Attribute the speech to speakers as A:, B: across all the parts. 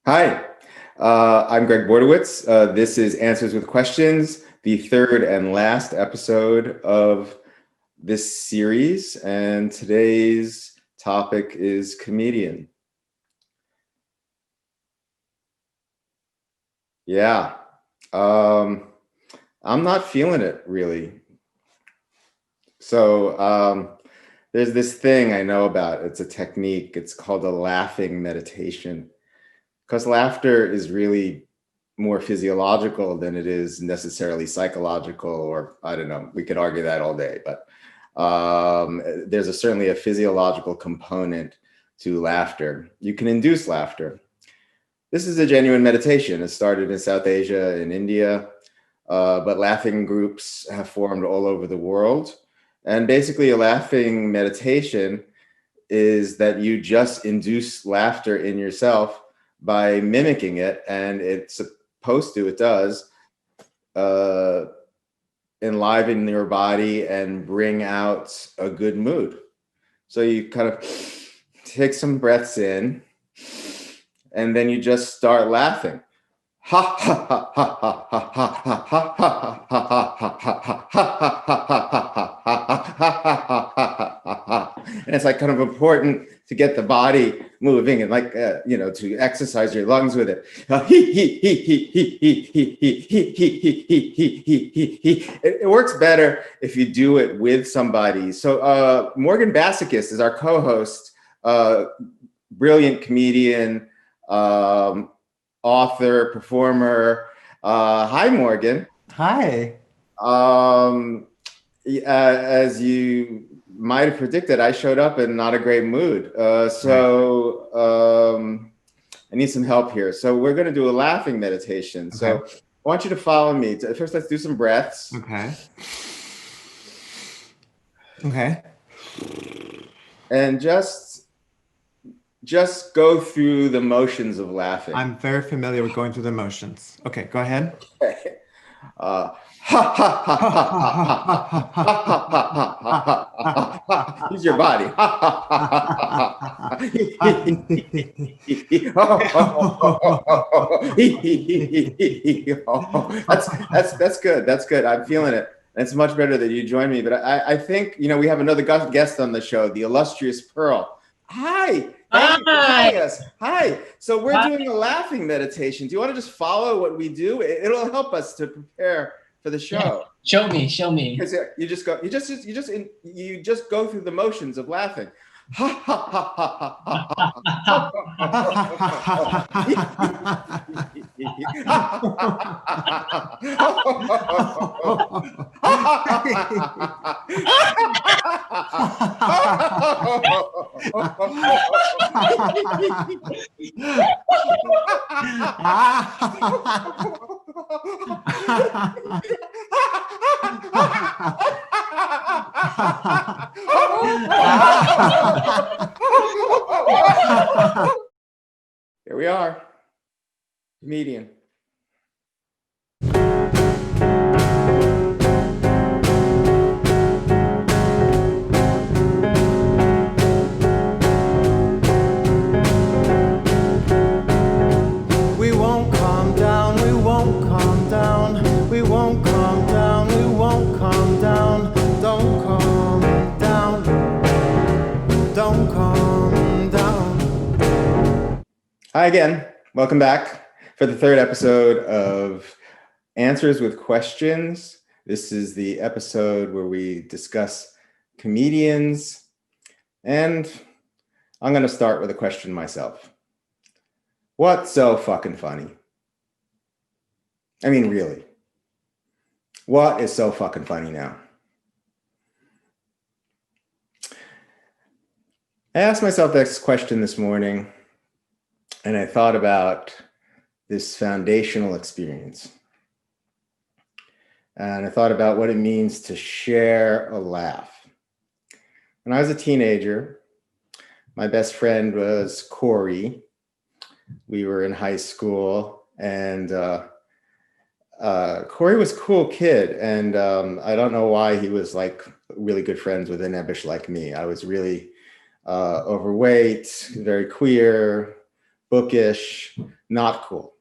A: Hi, I'm Gregg Bordowitz. This is Answers with Questions, the third and last episode of this series. And today's topic is comedian. Yeah, I'm not feeling it really. So there's this thing I know about. It's a technique. It's called a laughing meditation. Because laughter is really more physiological than it is necessarily psychological, or I don't know, we could argue that all day, but there's certainly a physiological component to laughter. You can induce laughter. This is a genuine meditation. It started in South Asia, in India, but laughing groups have formed all over the world. And basically a laughing meditation is that you just induce laughter in yourself by mimicking it, and it does enliven your body and bring out a good mood. So you kind of take some breaths in, and then you just start laughing. Ha ha ha ha ha ha ha ha ha ha ha ha. And it's like kind of important to get the body moving and like to exercise your lungs with it. It works better if you do it with somebody. So Morgan Bassichis is our co-host, brilliant comedian, author, performer. Hi, Morgan.
B: Hi.
A: As you might have predicted, I showed up in not a great mood. I need some help here. So we're going to do a laughing meditation. Okay. So I want you to follow me. First, let's do some breaths.
B: Okay.
A: And just go through the motions of laughing.
B: I'm very familiar with going through the motions. Okay, go ahead.
A: Okay. Use your body. That's good. That's good. I'm feeling it. It's much better that you join me. But I think we have another guest on the show, the Illustrious Pearl. Hi. Hi. So we're doing a laughing meditation. Do you want to just follow what we do? It'll help us to prepare for the show.
C: Yeah. Show me.
A: Because you just go through the motions of laughing. Here we are, comedian.
D: We won't calm down, we won't calm down, we won't calm down, we won't calm down. Don't calm down, don't calm down.
A: Hi again, welcome back for the third episode of Answers with Questions. This is the episode where we discuss comedians, and I'm going to start with a question myself. What's so fucking funny? I mean, really. What is so fucking funny now? I asked myself this question this morning, and I thought about this foundational experience. And I thought about what it means to share a laugh. When I was a teenager, my best friend was Corey. We were in high school, and Corey was a cool kid. And I don't know why he was like really good friends with a nebbish like me. I was really overweight, very queer, bookish, not cool,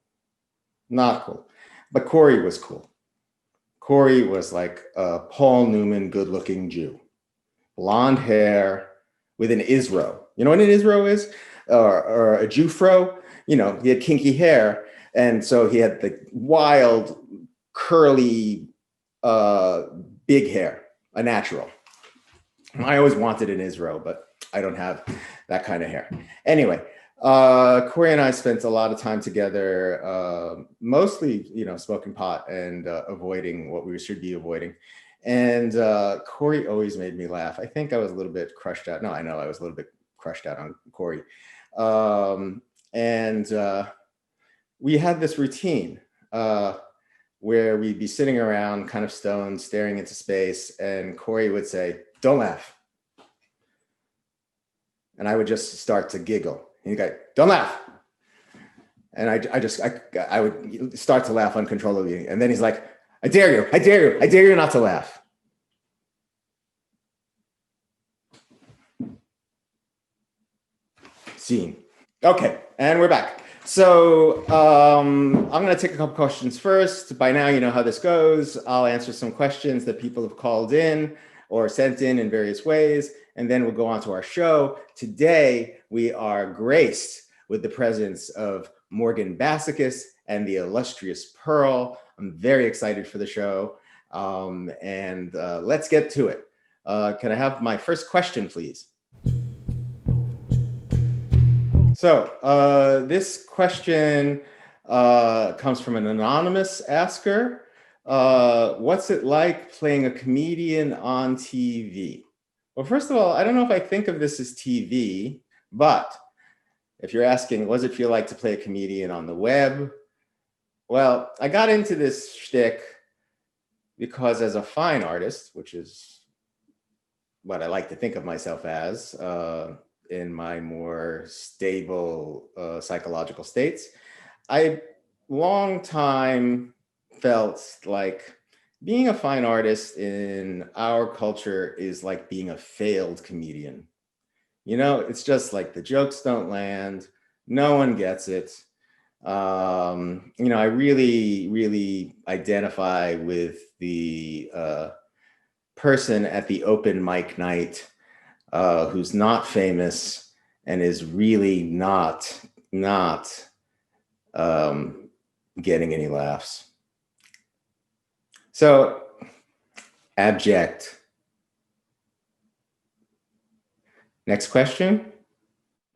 A: not cool. But Corey was cool. Corey was like a Paul Newman, good-looking Jew, blonde hair with an Isro. You know what an Isro is? Or a Jewfro? You know, he had kinky hair. And so he had the wild, curly, big hair, a natural. I always wanted an Isro, but I don't have that kind of hair. Anyway, Corey and I spent a lot of time together, mostly, you know, smoking pot and avoiding what we should be avoiding. And Corey always made me laugh. I think I was a little bit crushed out. No, I know I was a little bit crushed out on Corey. We had this routine where we'd be sitting around kind of stoned, staring into space, and Corey would say, "Don't laugh." And I would just start to giggle. And he'd go, "Don't laugh." And I would start to laugh uncontrollably. And then he's like, "I dare you, I dare you, I dare you not to laugh." Scene. Okay, and we're back. So I'm going to take a couple questions first. By now, you know how this goes. I'll answer some questions that people have called in or sent in various ways, and then we'll go on to our show. Today, we are graced with the presence of Morgan Bassichis and the Illustrious Pearl. I'm very excited for the show, and let's get to it. Can I have my first question, please? So this question comes from an anonymous asker. What's it like playing a comedian on TV? Well, first of all, I don't know if I think of this as TV, but if you're asking, what does it feel like to play a comedian on the web? Well, I got into this shtick because as a fine artist, which is what I like to think of myself as, in my more stable psychological states, I long time felt like being a fine artist in our culture is like being a failed comedian. You know, it's just like the jokes don't land, no one gets it. You know, I really identify with the person at the open mic night who's not famous and is really not getting any laughs. So, abject. Next question.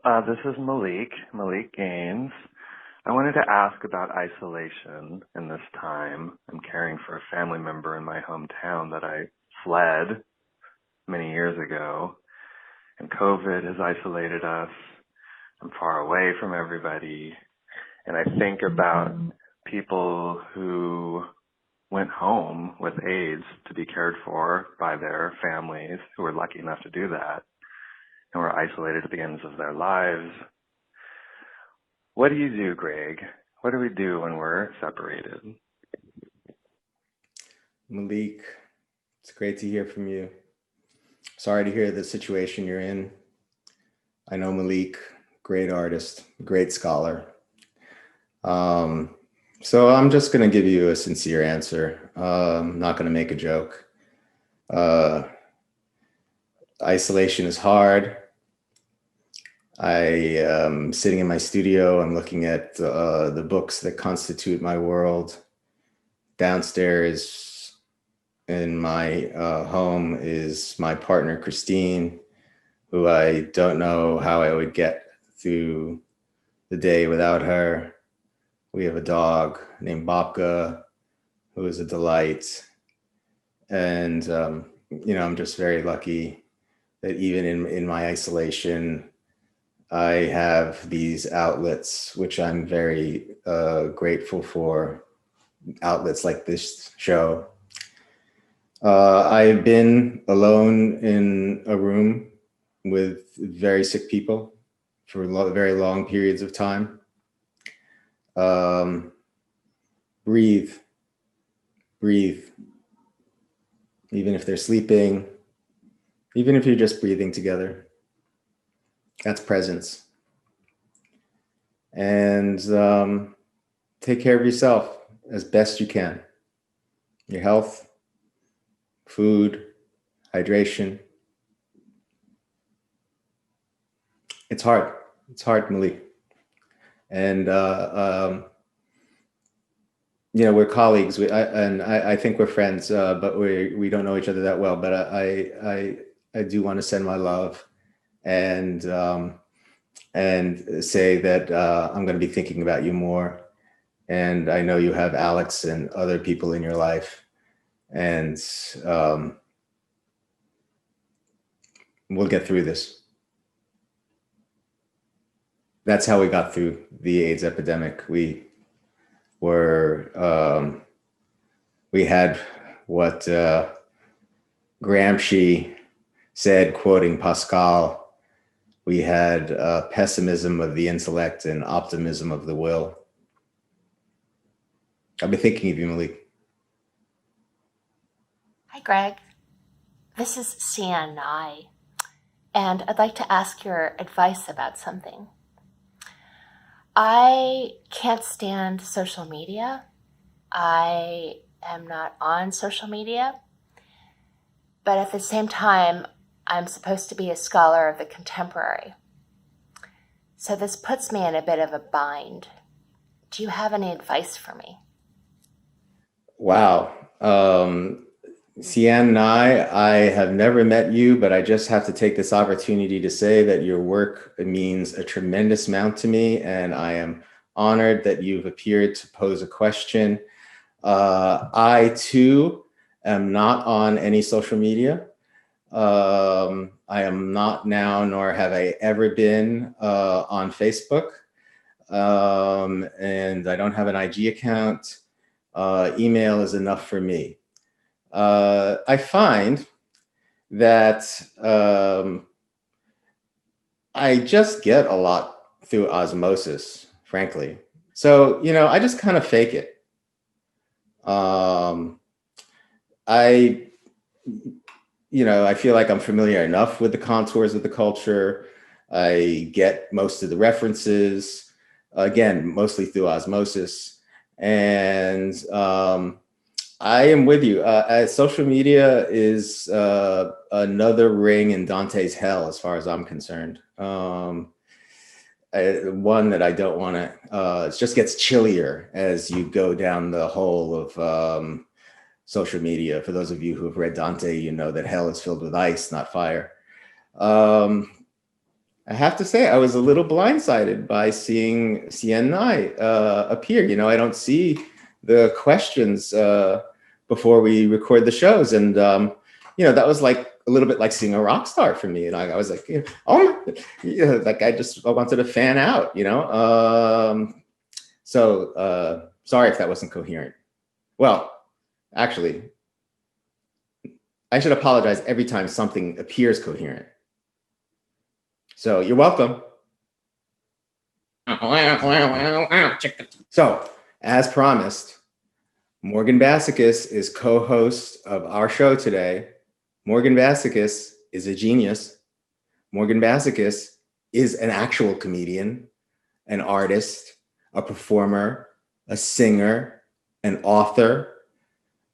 C: This is Malik Gaines. I wanted to ask about isolation in this time. I'm caring for a family member in my hometown that I fled many years ago. And COVID has isolated us. I'm far away from everybody. And I think about people who went home with AIDS to be cared for by their families who were lucky enough to do that and were isolated at the ends of their lives. What do you do, Greg? What do we do when we're separated?
A: Malik, it's great to hear from you. Sorry to hear the situation you're in. I know Malik, great artist, great scholar. So I'm just going to give you a sincere answer. I'm not going to make a joke. Isolation is hard. I am sitting in my studio. I'm looking at the books that constitute my world. Downstairs in my home is my partner, Christine, who I don't know how I would get through the day without her. We have a dog named Babka, who is a delight. And, you know, I'm just very lucky that even in my isolation, I have these outlets, which I'm very grateful for, outlets like this show. I've been alone in a room with very sick people for very long periods of time. Breathe, even if they're sleeping, even if you're just breathing together. That's presence. and take care of yourself as best you can. Your health, food, hydration. It's hard. It's hard, Malik. And we're colleagues. I think we're friends, but we don't know each other that well. But I do want to send my love and say that I'm going to be thinking about you more. And I know you have Alex and other people in your life, and we'll get through this. That's how we got through the AIDS epidemic. We had what Gramsci said, quoting Pascal. We had pessimism of the intellect and optimism of the will. I've been thinking of you, Malik.
E: Hi, Greg. This is Sian Nai, and I'd like to ask your advice about something. I can't stand social media. I am not on social media, but at the same time, I'm supposed to be a scholar of the contemporary. So this puts me in a bit of a bind. Do you have any advice for me?
A: Wow. Sian Nai, I have never met you, but I just have to take this opportunity to say that your work means a tremendous amount to me, and I am honored that you've appeared to pose a question. I, too, am not on any social media. I am not now, nor have I ever been on Facebook, and I don't have an IG account. Email is enough for me. I find that I just get a lot through osmosis, frankly. So, I just kind of fake it. I feel like I'm familiar enough with the contours of the culture. I get most of the references, again, mostly through osmosis. And I am with you. Social media is another ring in Dante's hell, as far as I'm concerned. One that I don't want to, it just gets chillier as you go down the hole of social media. For those of you who have read Dante, you know that hell is filled with ice, not fire. I have to say, I was a little blindsided by seeing Sian Nai appear. I don't see the questions before we record the shows. And, that was like a little bit like seeing a rock star for me. And I was like, like I wanted to fan out, So sorry if that wasn't coherent. Well, actually, I should apologize every time something appears coherent. So you're welcome. So, as promised, Morgan Bassichis is co-host of our show today. Morgan Bassichis is a genius. Morgan Bassichis is an actual comedian, an artist, a performer, a singer, an author,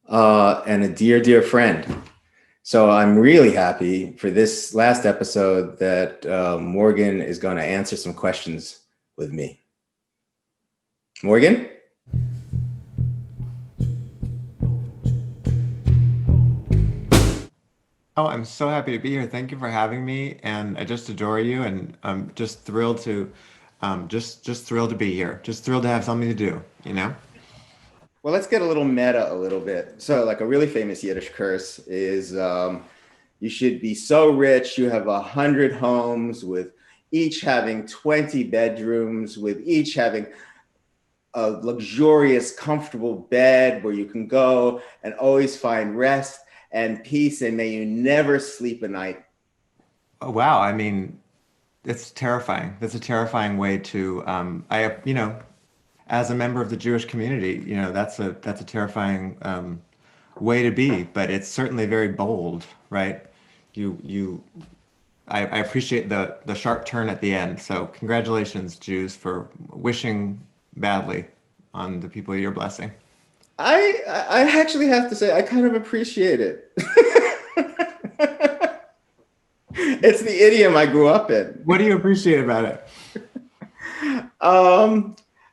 A: and a dear, dear friend. So I'm really happy for this last episode that Morgan is going to answer some questions with me. Morgan?
B: Oh, I'm so happy to be here. Thank you for having me, and I just adore you, and I'm just thrilled to, just thrilled to be here. Just thrilled to have something to do,
A: Well, let's get a little meta a little bit. So like a really famous Yiddish curse is you should be so rich, you have 100 homes with each having 20 bedrooms, with each having a luxurious, comfortable bed where you can go and always find rest and peace, and may you never sleep a night.
B: Oh, wow. I mean, it's terrifying. That's a terrifying way to, as a member of the Jewish community, that's a terrifying way to be, but it's certainly very bold, right? You I appreciate the sharp turn at the end. So congratulations, Jews, for wishing badly on the people you're blessing.
A: I actually have to say I kind of appreciate it. It's the idiom I grew up in.
B: What do you appreciate about it?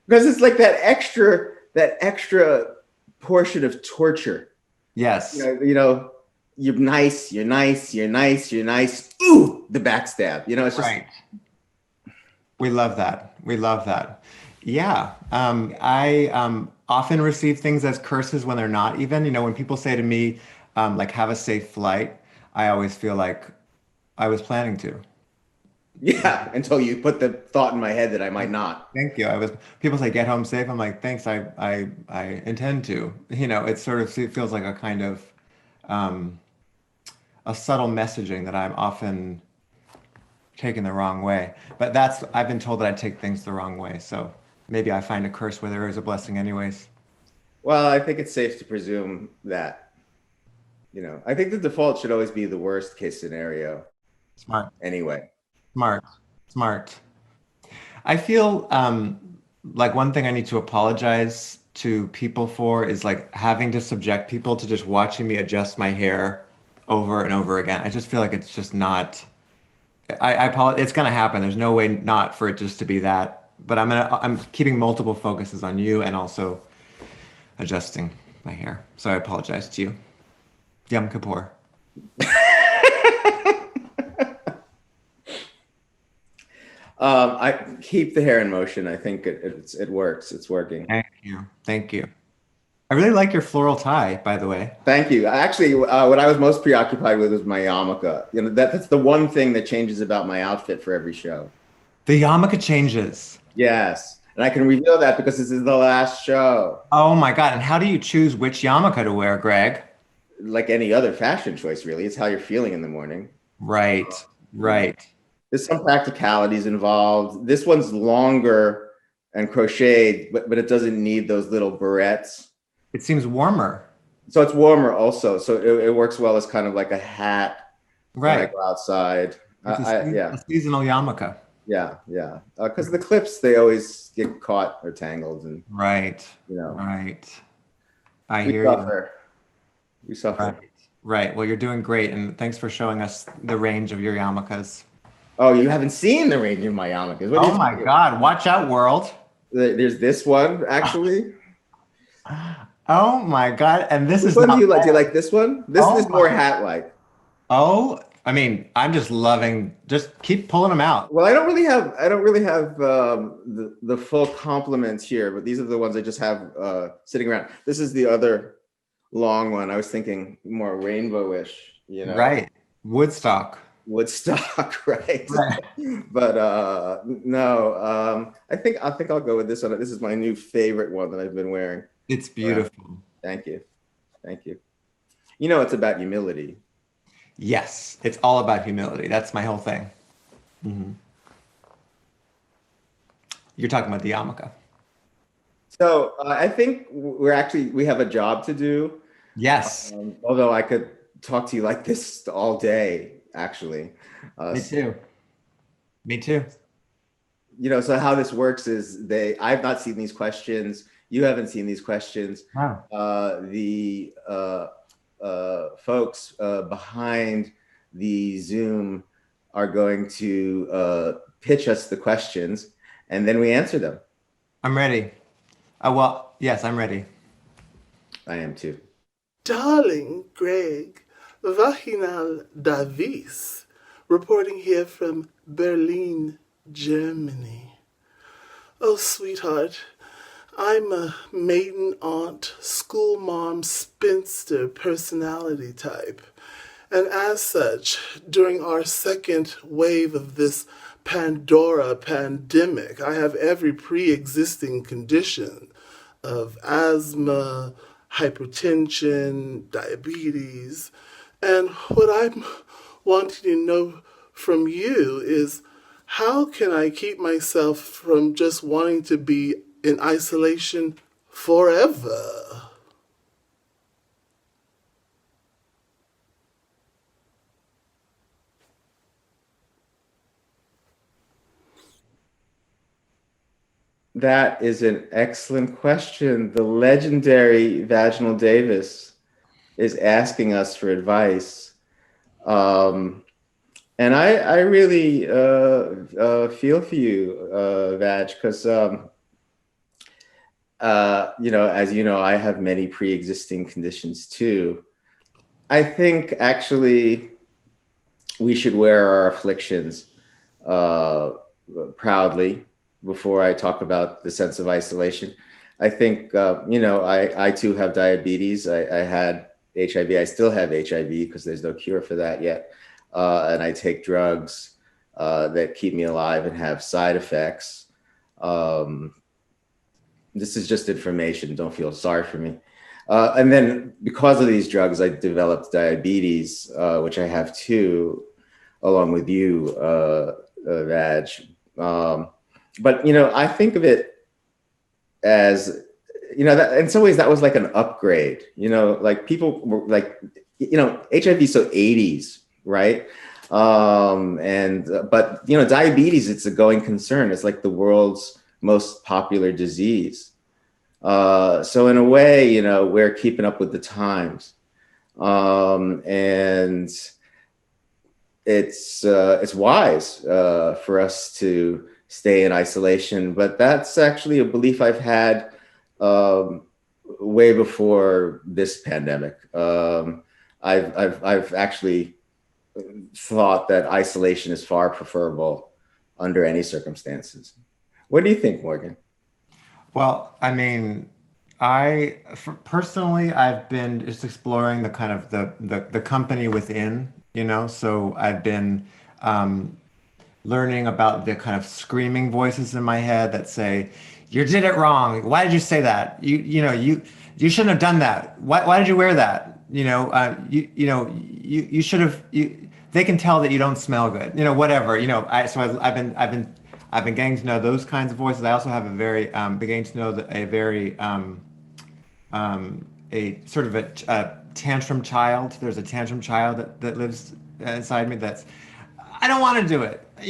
A: Because it's like that extra portion of torture.
B: Yes.
A: You're nice. Ooh, the backstab. It's just
B: Right. We love that. We love that. Yeah. I often receive things as curses when they're not even. When people say to me, like, have a safe flight, I always feel like I was planning to.
A: Yeah, until you put the thought in my head that I might not.
B: Thank you. People say get home safe. I'm like, thanks. I intend to. It sort of feels like a kind of a subtle messaging that I'm often taken the wrong way. But I've been told that I take things the wrong way. So maybe I find a curse where there is a blessing anyways.
A: Well, I think it's safe to presume that, I think the default should always be the worst case scenario.
B: Smart.
A: Anyway.
B: Smart. I feel like one thing I need to apologize to people for is like having to subject people to just watching me adjust my hair over and over again. I just feel like it's just not. I apologize. It's gonna happen. There's no way not for it just to be that. But I'm keeping multiple focuses on you and also adjusting my hair. So I apologize to you. Yom Kippur.
A: I keep the hair in motion. I think it works. It's working.
B: Thank you. I really like your floral tie, by the way.
A: Thank you. Actually, what I was most preoccupied with was my yarmulke. That's the one thing that changes about my outfit for every show.
B: The yarmulke changes.
A: Yes. And I can reveal that because this is the last show.
B: Oh my God. And how do you choose which yarmulke to wear, Greg?
A: Like any other fashion choice, really. It's how you're feeling in the morning.
B: Right.
A: There's some practicalities involved. This one's longer and crocheted, but it doesn't need those little barrettes.
B: It seems warmer.
A: So it's warmer also. So it works well as kind of like a hat when I go outside.
B: A seasonal yarmulke.
A: Yeah. Because the clips, they always get caught or tangled. And
B: Right. I hear
A: you. We suffer.
B: Right. Well, you're doing great. And thanks for showing us the range of your yarmulkes.
A: Oh, you haven't seen the range of my yarmulkes.
B: Oh my God. Watch out, world.
A: There's this one, actually.
B: Oh my God. And this is
A: Which one do you like? Do you like this one? This is more hat-like.
B: Oh, I mean, I'm just loving, just keep pulling them out.
A: Well, I don't really have the full complement here, but these are the ones I just have sitting around. This is the other long one. I was thinking more rainbowish,
B: Right. Woodstock,
A: right? But no, I think I'll go with this one. This is my new favorite one that I've been wearing.
B: It's beautiful.
A: Thank you. It's about humility.
B: Yes, it's all about humility. That's my whole thing. Mm-hmm. You're talking about the yarmulke.
A: So I think we have a job to do.
B: Yes.
A: Although I could talk to you like this all day, actually.
B: Me too.
A: So how this works is I've not seen these questions. You haven't seen these questions.
B: Wow.
A: The folks behind the Zoom are going to pitch us the questions, and then we answer them.
B: I'm ready. Well, yes, I'm ready.
A: I am too.
F: Darling Gregg, Vaginal Davis, reporting here from Berlin, Germany. Oh, sweetheart, I'm a maiden aunt, school mom, spinster personality type. And as such, during our second wave of this Pandora pandemic, I have every pre-existing condition of asthma, hypertension, diabetes. And what I'm wanting to know from you is, how can I keep myself from just wanting to be in isolation forever?
A: That is an excellent question. The legendary Vaginal Davis is asking us for advice. And I really feel for you, Vag, because, as you know, I have many pre-existing conditions too. I think actually we should wear our afflictions proudly before I talk about the sense of isolation. I think, I too have diabetes. I had HIV. I still have HIV because there's no cure for that yet. And I take drugs that keep me alive and have side effects. This is just information. Don't feel sorry for me. And then because of these drugs, I developed diabetes, which I have too, along with you, Raj. But, I think of it as, that in some ways that was like an upgrade, like people were like, HIV is so 80s, right? But diabetes, it's a going concern. It's like the world's most popular disease. So in a way, we're keeping up with the times. And it's wise for us to stay in isolation, but that's actually a belief I've had way before this pandemic. I've actually thought that isolation is far preferable under any circumstances. What do you think, Morgan?
B: Well, I mean, personally, I've been just exploring the kind of the company within, so I've been learning about the kind of screaming voices in my head that say, "You did it wrong. Why did you say that? You shouldn't have done that. Why did you wear that? You should have. They can tell that you don't smell good. Whatever. I've been getting to know those kinds of voices. I also have beginning to know a sort of a tantrum child. There's a tantrum child that lives inside me. I don't want to do it. I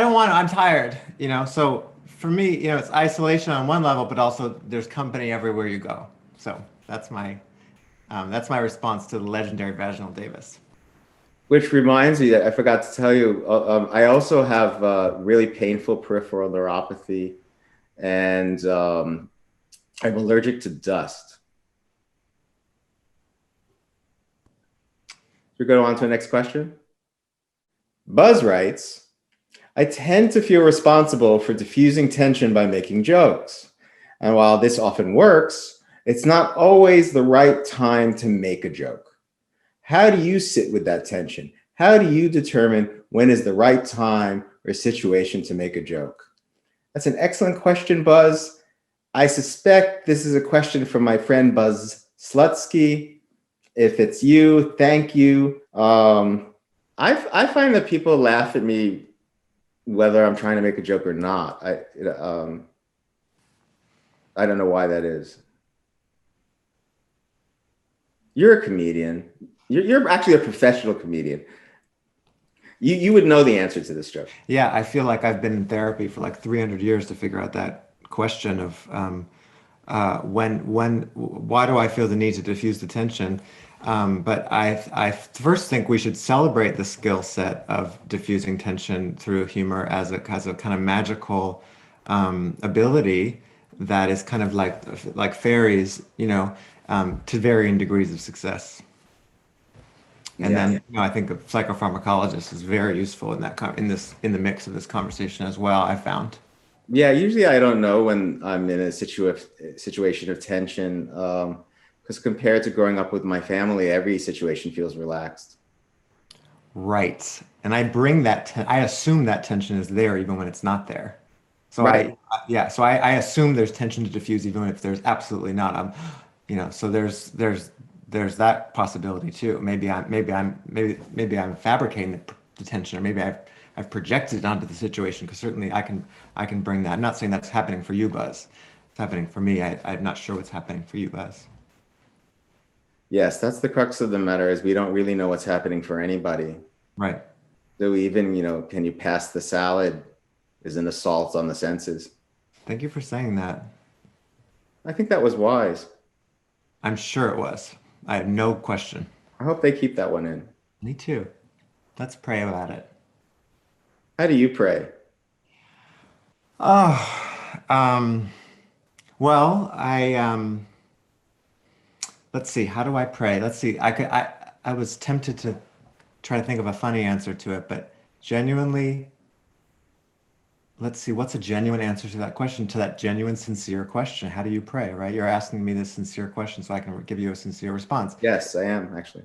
B: don't want to. I'm tired. So for me, it's isolation on one level, but also there's company everywhere you go. So that's my response to the legendary Vaginal Davis.
A: Which reminds me that I forgot to tell you, I also have really painful peripheral neuropathy, and I'm allergic to dust. Should we go on to the next question? Buzz writes, I tend to feel responsible for diffusing tension by making jokes. And while this often works, it's not always the right time to make a joke. How do you sit with that tension? How do you determine when is the right time or situation to make a joke? That's an excellent question, Buzz. I suspect this is a question from my friend Buzz Slutsky. If it's you, thank you. I find that people laugh at me whether I'm trying to make a joke or not. I don't know why that is. You're a comedian. You're actually a professional comedian. You would know the answer to this joke.
B: Yeah, I feel like I've been in therapy for like 300 years to figure out that question of why do I feel the need to diffuse the tension? But I first think we should celebrate the skill set of diffusing tension through humor as a kind of magical ability that is kind of like fairies, to varying degrees of success. And then I think a psychopharmacologist is very useful in that in the mix of this conversation as well, I found.
A: Yeah, usually I don't know when I'm in a situation of tension, because compared to growing up with my family, every situation feels relaxed.
B: Right. And I bring that, I assume that tension is there even when it's not there. So
A: right.
B: I assume there's tension to diffuse even if there's absolutely not. So there's that possibility too. Maybe I'm fabricating the tension, or maybe I've projected it onto the situation, because certainly I can bring that. I'm not saying that's happening for you, Buzz. It's happening for me. I'm not sure what's happening for you, Buzz.
A: Yes, that's the crux of the matter, is we don't really know what's happening for anybody.
B: Right.
A: So even, can you pass the salad? is an assault on the senses.
B: Thank you for saying that.
A: I think that was wise.
B: I'm sure it was. I have no question.
A: I hope they keep that one in.
B: Me too. Let's pray about it.
A: How do you pray?
B: Oh, well, let's see, how do I pray? Let's see. I was tempted to try to think of a funny answer to it, but genuinely, let's see, what's a genuine answer to that question, to that genuine, sincere question? How do you pray, right? You're asking me this sincere question so I can give you a sincere response.
A: Yes, I am actually.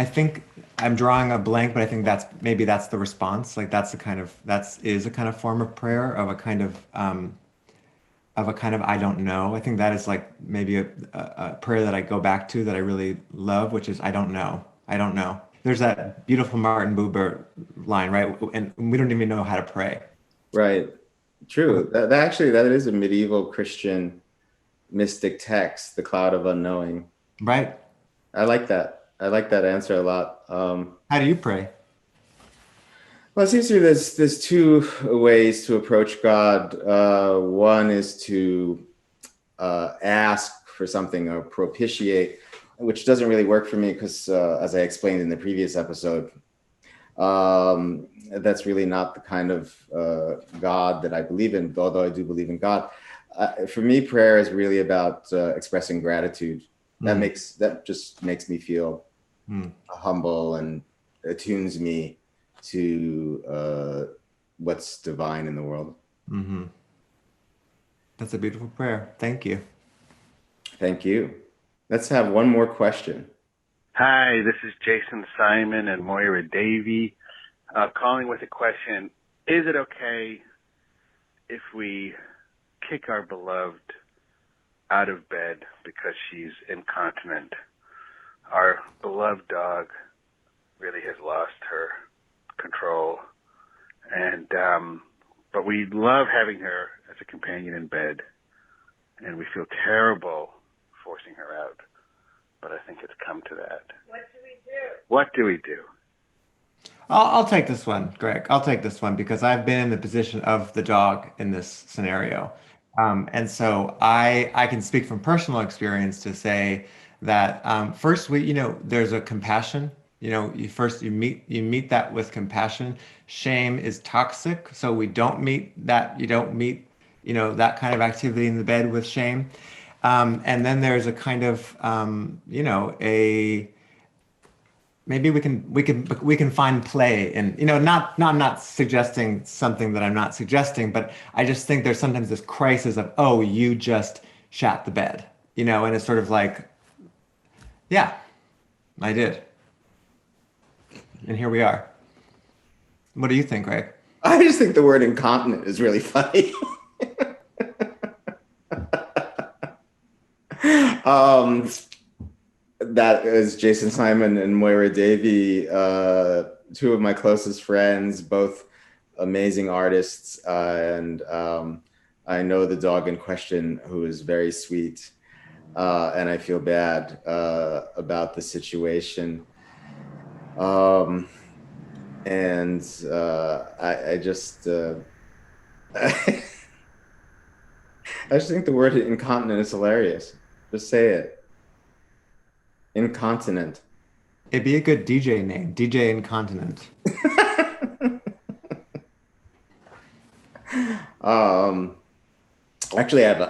B: I think I'm drawing a blank, but I think maybe that's the response. Like that is a kind of form of prayer of a kind of I don't know. I think that is like maybe a prayer that I go back to that I really love, which is I don't know. I don't know. There's that beautiful Martin Buber line, right? And we don't even know how to pray.
A: Right. True. That actually, that is a medieval Christian mystic text, The Cloud of Unknowing.
B: Right.
A: I like that. I like that answer a lot.
B: How do you pray?
A: Well, it seems to me there's two ways to approach God. One is to ask for something or propitiate, which doesn't really work for me because, as I explained in the previous episode, that's really not the kind of God that I believe in, although I do believe in God. For me, prayer is really about expressing gratitude. That just makes me feel humble and attunes me to what's divine in the world.
B: Mm-hmm. That's a beautiful prayer. Thank you.
A: Thank you. Let's have one more question.
G: Hi, this is Jason Simon and Moira Davey, calling with a question. Is it okay if we kick our beloved out of bed because she's incontinent? Our beloved dog really has lost her control, and but we love having her as a companion in bed, and we feel terrible forcing her out. But I think it's come to that. What do we do?
B: I'll take this one, Greg. I'll take this one because I've been in the position of the dog in this scenario. And so I can speak from personal experience to say that first there's a compassion. You meet that with compassion. Shame is toxic, so we don't meet that. You don't meet that kind of activity in the bed with shame. And then there's a kind of maybe we can find play in I'm not suggesting something that I'm not suggesting, but I just think there's sometimes this crisis of, oh, you just shat the bed, and it's sort of like, yeah, I did, and here we are. What do you think, Greg?
A: I just think the word incontinent is really funny. That is Jason Simon and Moira Davey, two of my closest friends, both amazing artists. And I know the dog in question, who is very sweet. And I feel bad about the situation. I just I just think the word incontinent is hilarious. Just say it. Incontinent.
B: It'd be a good DJ name, DJ Incontinent.
A: Actually, I have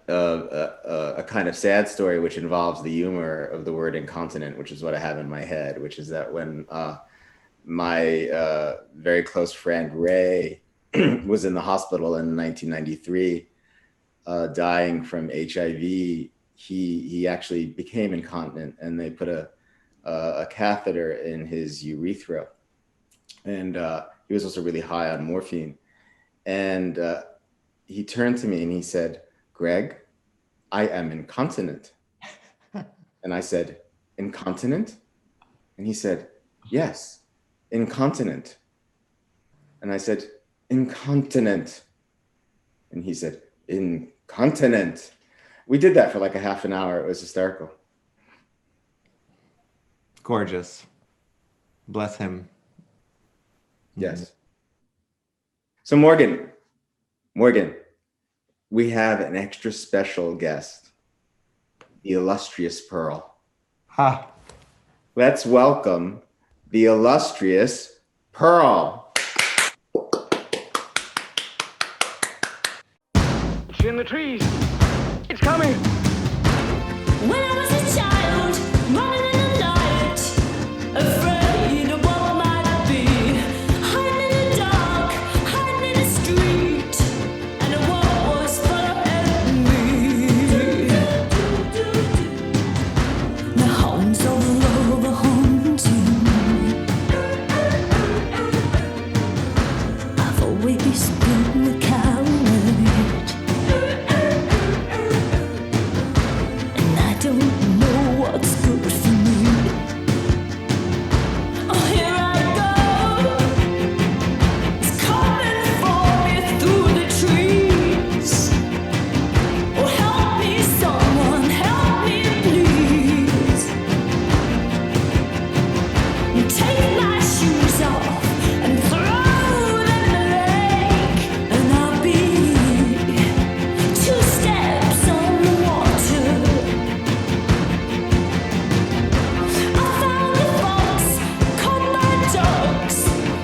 A: a kind of sad story which involves the humor of the word incontinent, which is what I have in my head, which is that when my very close friend Ray was in the hospital in 1993, dying from HIV, he actually became incontinent, and they put a catheter in his urethra, and he was also really high on morphine, and he turned to me and he said, "Greg, I am incontinent." And I said, "Incontinent?" And he said, "Yes, incontinent." And I said, "Incontinent." And he said, "Incontinent." We did that for like a half an hour. It was hysterical.
B: Gorgeous. Bless him.
A: Yes. So Morgan, we have an extra special guest, the Illustrious Pearl.
B: Ha.
A: Let's welcome the Illustrious Pearl.
H: It's in the trees. It's coming.
I: When I was a child, running in the night, afraid of what I might be, hiding in the dark, hiding in the street, and the world was following me. The hounds of love are haunting me. I've always been a coward. Don't know what's good for me. Oh, here I go. It's coming for me through the trees. Oh, help me, someone, help me, please. Take my shoes off and throw them in the lake, and I'll be 2 steps on the water.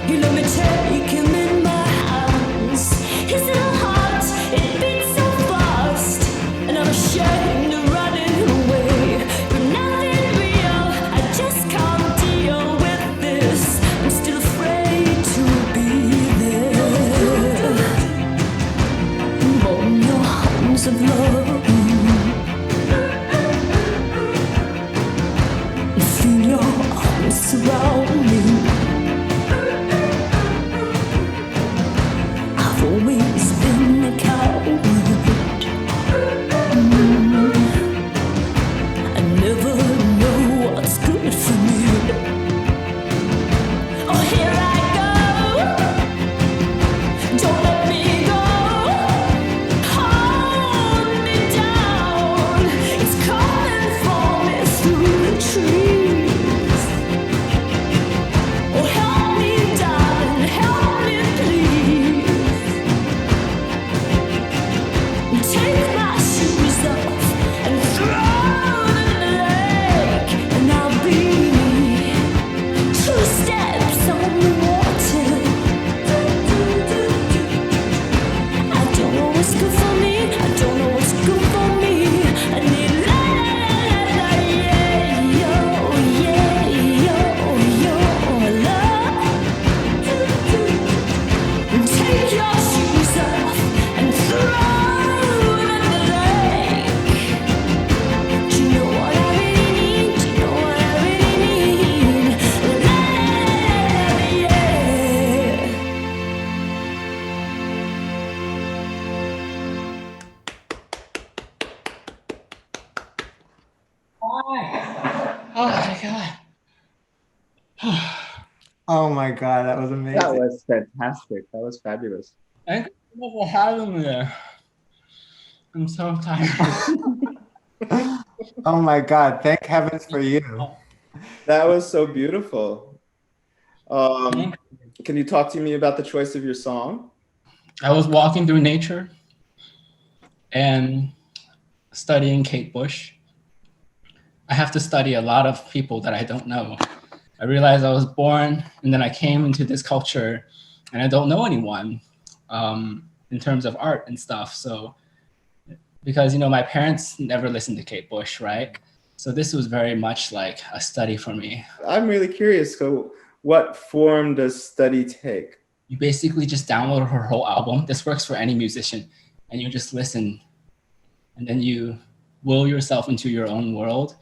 I: You let me take him in my hands. His little heart, it beats so fast, and I'm ashamed of running away. But nothing real, I just can't deal with this. I'm still afraid to be there. On your arms of love, feel your arms surround me. I've always been a coward. I never know what's good for me. Oh, here I go. Don't let me go. Hold me down. It's coming for me through the trees. Oh, help me, darling, help me, please. Take my shoes off and throw them in the lake, and I'll be 2 steps on the water. I don't know what's good for me. I don't know what's good for me. I need la la la la, yeah, yo, love. Take your shoes off and throw them in the lake. Do you know what I really need? Do you know what I really need? La yeah.
H: Oh my god.
B: Oh my God, that was
A: That
B: amazing.
A: was fantastic. That was fabulous.
H: Thank you for having me there. I'm so tired.
B: Oh my God, thank heavens for you.
A: That was so beautiful.
H: Thank
A: Can you talk to me about the choice of your song?
H: I was walking through nature and studying Kate Bush. I have to study a lot of people that I don't know. I realized I was born and then I came into this culture and I don't know anyone in terms of art and stuff. So, because, you know, my parents never listened to Kate Bush, right? So this was very much like a study for me.
A: I'm really curious. So what form does study take?
H: You basically just download her whole album. This works for any musician. And you just listen. And then you will yourself into your own world.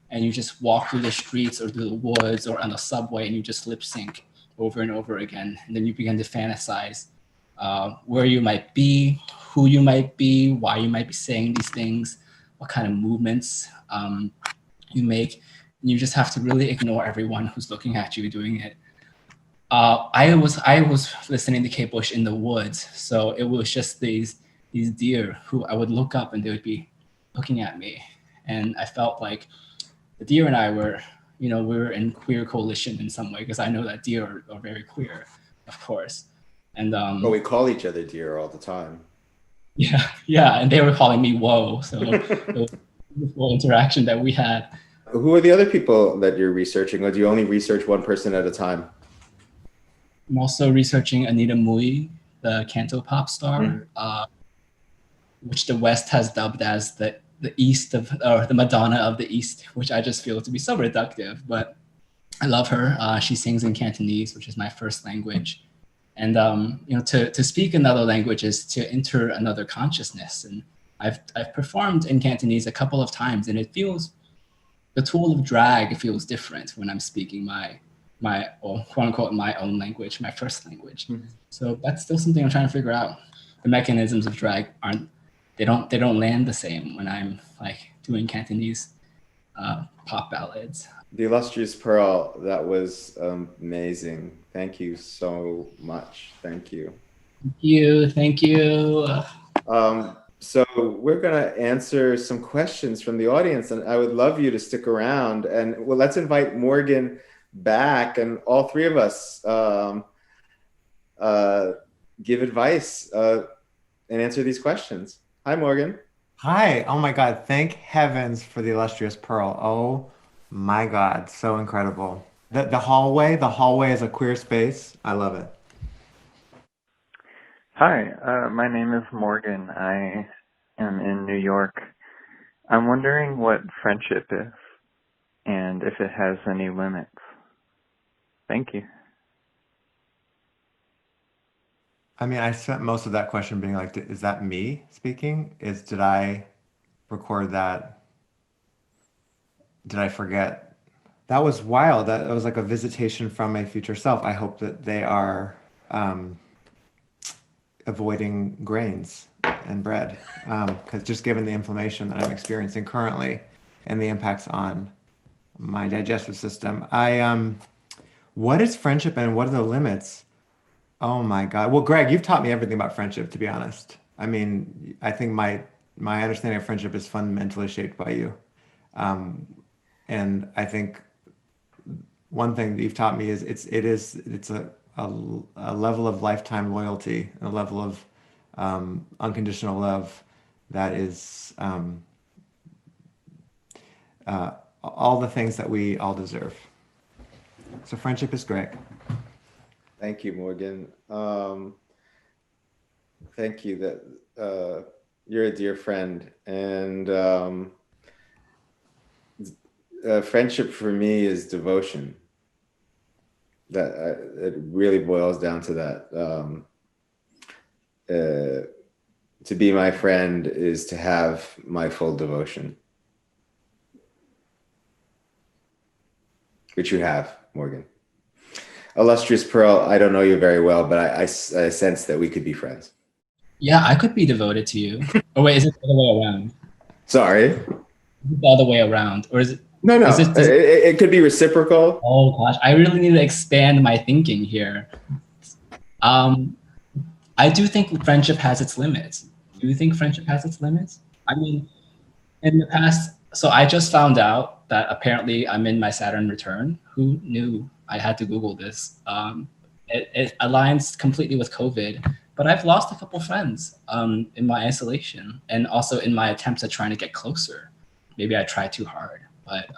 H: And you just walk through the streets or through the woods or on the subway and you just lip sync over and over again. And then you begin to fantasize where you might be, who you might be, why you might be saying these things, what kind of movements you make. And you just have to really ignore everyone who's looking at you doing it. I was listening to Kate Bush in the woods. So it was just these deer who I would look up and they would be looking at me. And I felt like the deer and I were, we were in queer coalition in some way, because I know that deer are very queer. of course. And
A: But we call each other dear all the time.
H: yeah, and they were calling me whoa. So it was a beautiful interaction that we had.
A: Who are the other people that you're researching, or do you only research one person at a time?
H: I'm also researching Anita Mui, the canto pop star, which the West has dubbed as the East of, or the Madonna of the East, which I just feel to be so reductive, but I love her. She sings in Cantonese, which is my first language. And to speak another language is to enter another consciousness. And I've performed in Cantonese a couple of times, and it feels, the tool of drag feels different when I'm speaking my or quote unquote my own language, my first language. So that's still something I'm trying to figure out. The mechanisms of drag they don't land the same when I'm like doing Cantonese pop ballads.
A: The Illustrious Pearl, that was amazing. Thank you so much. Thank you.
H: Thank you.
A: So we're gonna answer some questions from the audience, and I would love you to stick around. And well, let's invite Morgan back, and all three of us give advice and answer these questions. Hi, Morgan.
B: Hi. Oh my God. Thank heavens for the Illustrious Pearl. Oh my God. So incredible. The hallway is a queer space. I love it.
C: Hi, my name is Morgan. I am in New York. I'm wondering what friendship is and if it has any limits. Thank you.
B: I mean, I spent most of that question being like, is that me speaking? Did I record that? Did I forget? That was wild. That was like a visitation from a future self. I hope that they are avoiding grains and bread, because just given the inflammation that I'm experiencing currently and the impacts on my digestive system, what is friendship and what are the limits? Oh my God. Well, Gregg, you've taught me everything about friendship, to be honest. I mean, I think my understanding of friendship is fundamentally shaped by you. And I think one thing that you've taught me is it's a level of lifetime loyalty, a level of unconditional love that is all the things that we all deserve. So friendship is great.
A: Thank you, Morgan. Thank you that you're a dear friend, and friendship for me is devotion. That it really boils down to that. To be my friend is to have my full devotion, which you have, Morgan. Illustrious Pearl, I don't know you very well, but I sense that we could be friends.
H: Yeah, I could be devoted to you. Oh wait, is it the other way around?
A: Sorry?
H: Is it the other way around, or is it?
A: No. It could be reciprocal.
H: Oh gosh, I really need to expand my thinking here. I do think friendship has its limits. Do you think friendship has its limits? I mean, in the past, so I just found out that apparently I'm in my Saturn return. Who knew? I had to Google this. It aligns completely with COVID, but I've lost a couple friends in my isolation and also in my attempts at trying to get closer. Maybe I tried too hard, but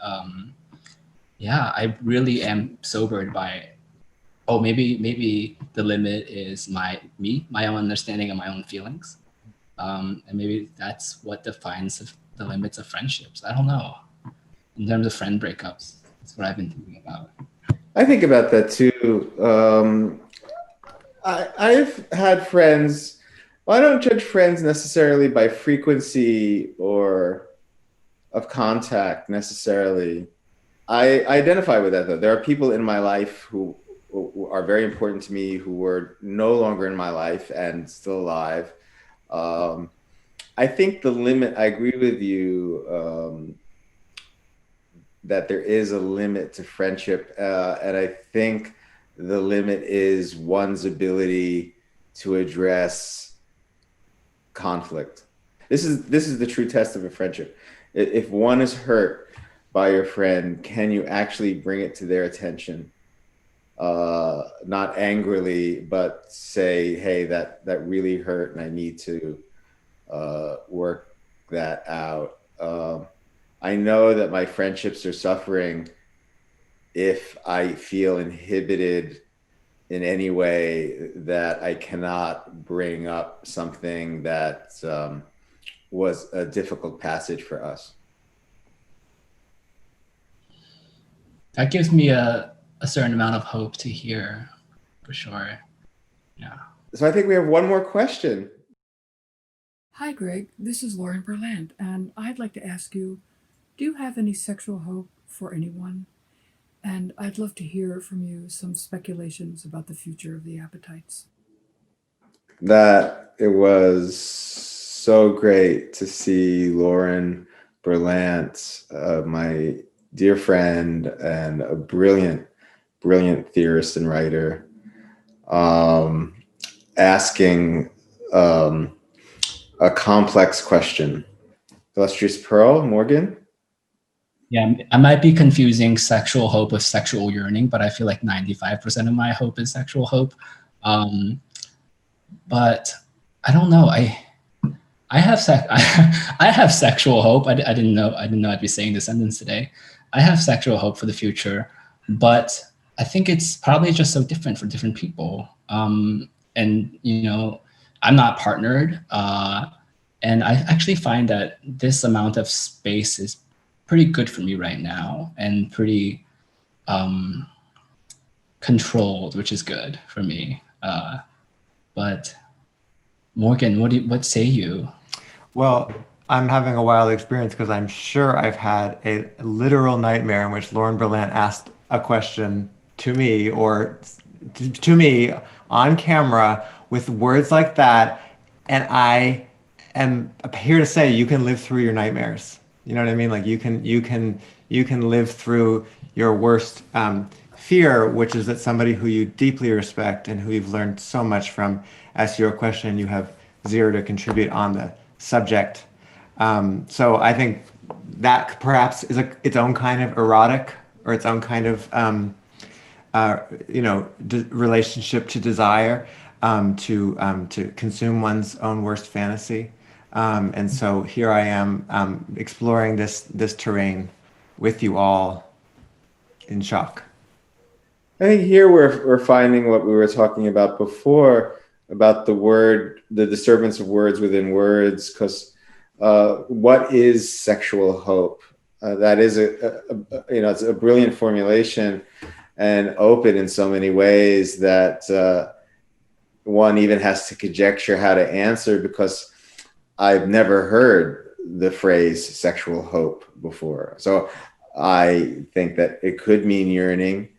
H: yeah, I really am sobered by, oh, maybe the limit is my own understanding of my own feelings. And maybe that's what defines the limits of friendships. I don't know. In terms of friend breakups, that's what I've been thinking about.
A: I think about that too. I've had friends. Well, I don't judge friends necessarily by frequency or of contact necessarily. I identify with that though. There are people in my life who are very important to me who were no longer in my life and still alive. I think the limit, I agree with you, that there is a limit to friendship. And I think the limit is one's ability to address conflict. This is the true test of a friendship. If one is hurt by your friend, can you actually bring it to their attention not angrily, but say, hey, that really hurt and I need to work that out. I know that my friendships are suffering if I feel inhibited in any way that I cannot bring up something that was a difficult passage for us.
H: That gives me a certain amount of hope to hear, for sure. Yeah.
A: So I think we have one more question.
J: Hi, Gregg. This is Lauren Berland, and I'd like to ask you, do you have any sexual hope for anyone? And I'd love to hear from you some speculations about the future of the appetites.
A: That it was so great to see Lauren Berlant, my dear friend and a brilliant theorist and writer, asking a complex question. Illustrious Pearl, Morgan?
H: Yeah, I might be confusing sexual hope with sexual yearning, but I feel like 95% of my hope is sexual hope. But I don't know. I have I have sexual hope. I didn't know I'd be saying this sentence today. I have sexual hope for the future, but I think it's probably just so different for different people. And you know, I'm not partnered, and I actually find that this amount of space is pretty good for me right now, and pretty controlled, which is good for me. But Morgan, what say you?
B: Well, I'm having a wild experience because I'm sure I've had a literal nightmare in which Lauren Berlant asked a question to me or to me on camera with words like that, and I am here to say you can live through your nightmares. You know what I mean? Like you can live through your worst fear, which is that somebody who you deeply respect and who you've learned so much from asks you a question and you have zero to contribute on the subject. So I think that perhaps is its own kind of erotic or its own kind of relationship to desire, to consume one's own worst fantasy. And so here I am exploring this terrain with you all in shock.
A: I think here we're finding what we were talking about before, about the disturbance of words within words, because what is sexual hope? That is it's a brilliant formulation and open in so many ways that one even has to conjecture how to answer, because I've never heard the phrase sexual hope before. So I think that it could mean yearning.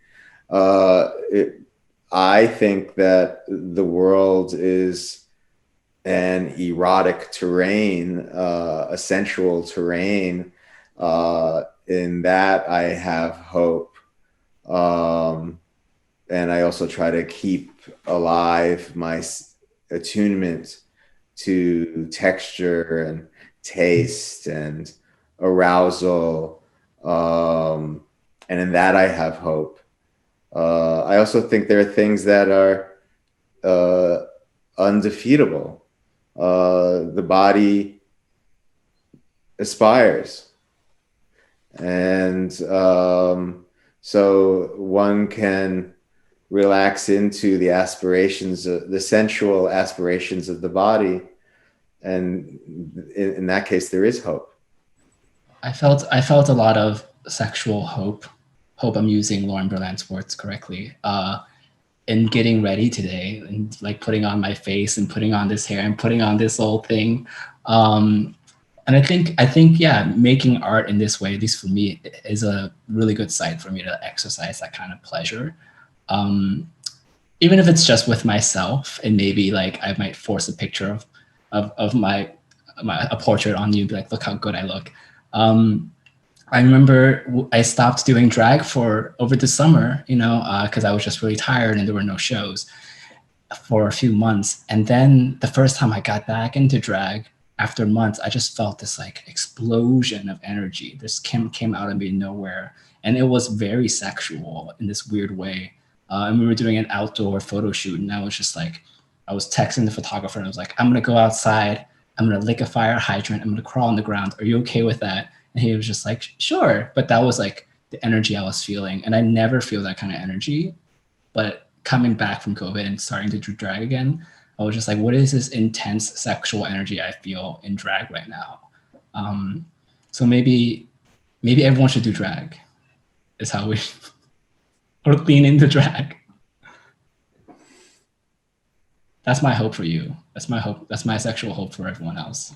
A: I think that the world is an erotic terrain, a sensual terrain. In that I have hope. And I also try to keep alive my attunement to texture and taste and arousal. And in that I have hope. I also think there are things that are undefeatable. The body aspires. And so one can relax into the aspirations, the sensual aspirations of the body. And in that case, there is hope.
H: I felt a lot of sexual hope I'm using Lauren Berlant's words correctly, in getting ready today, and like putting on my face and putting on this hair and putting on this whole thing. And I think, yeah, making art in this way, at least for me, is a really good site for me to exercise that kind of pleasure. Even if it's just with myself, and maybe like I might force a picture of a portrait on you, be like, look how good I look. I remember I stopped doing drag for over the summer, because I was just really tired and there were no shows for a few months. And then the first time I got back into drag after months, I just felt this like explosion of energy. This came out of me nowhere. And it was very sexual in this weird way. and we were doing an outdoor photo shoot, and I was just like, I was texting the photographer, and I was like, I'm gonna go outside, I'm gonna lick a fire hydrant, I'm gonna crawl on the ground. Are you okay with that? And he was just like, sure. But that was like the energy I was feeling, and I never feel that kind of energy. But coming back from COVID and starting to do drag again, I was just like, what is this intense sexual energy I feel in drag right now? So maybe everyone should do drag, is how we, or lean into drag. That's my hope for you. That's my hope. That's my sexual hope for everyone else.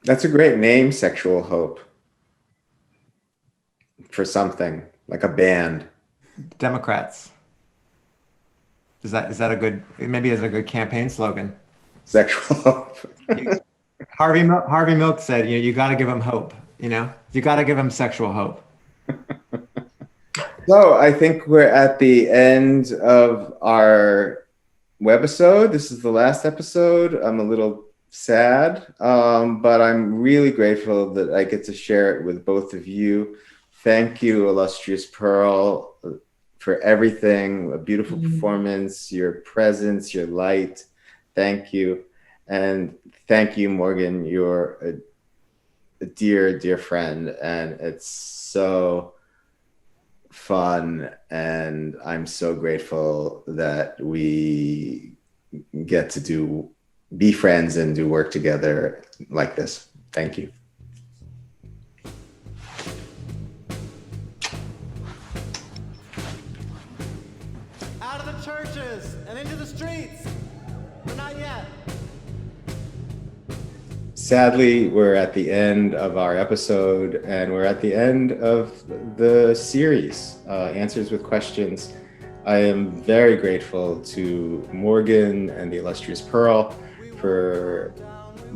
A: That's a great name, Sexual Hope. For something, like a band.
B: Democrats. Is that a good, maybe it's a good campaign slogan?
A: Sexual Hope.
B: Harvey Milk said, you got to give them hope, you got to give them sexual hope.
A: So I think we're at the end of our webisode. This is the last episode. I'm a little sad, but I'm really grateful that I get to share it with both of you. Thank you, Illustrious Pearl, for everything, a beautiful performance, your presence, your light. Thank you. And thank you, Morgan. You're a dear, dear friend. And it's so fun. And I'm so grateful that we get to be friends and do work together like this. Thank you.
D: Out of the churches and into the streets, but not yet.
A: Sadly, we're at the end of our episode, and we're at the end of the series, Answers with Questions. I am very grateful to Morgan and the Illustrious Pearl for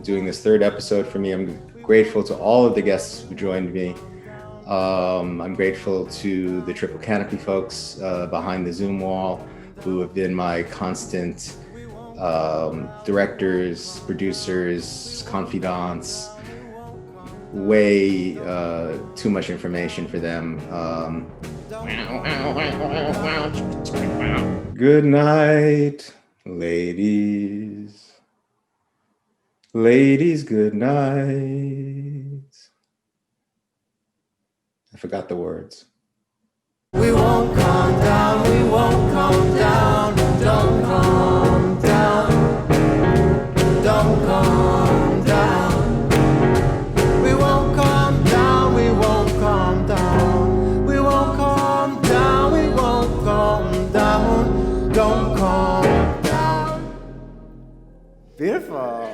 A: doing this third episode for me. I'm grateful to all of the guests who joined me. I'm grateful to the Triple Canopy folks behind the Zoom wall who have been my constant directors, producers, confidants. Way too much information for them. Good night, ladies. Ladies, good night. I forgot the words.
D: We won't calm down, we won't calm down, don't calm down, don't calm down. We won't calm down, we won't calm down, we won't calm down, we won't calm down, don't calm down. Beautiful.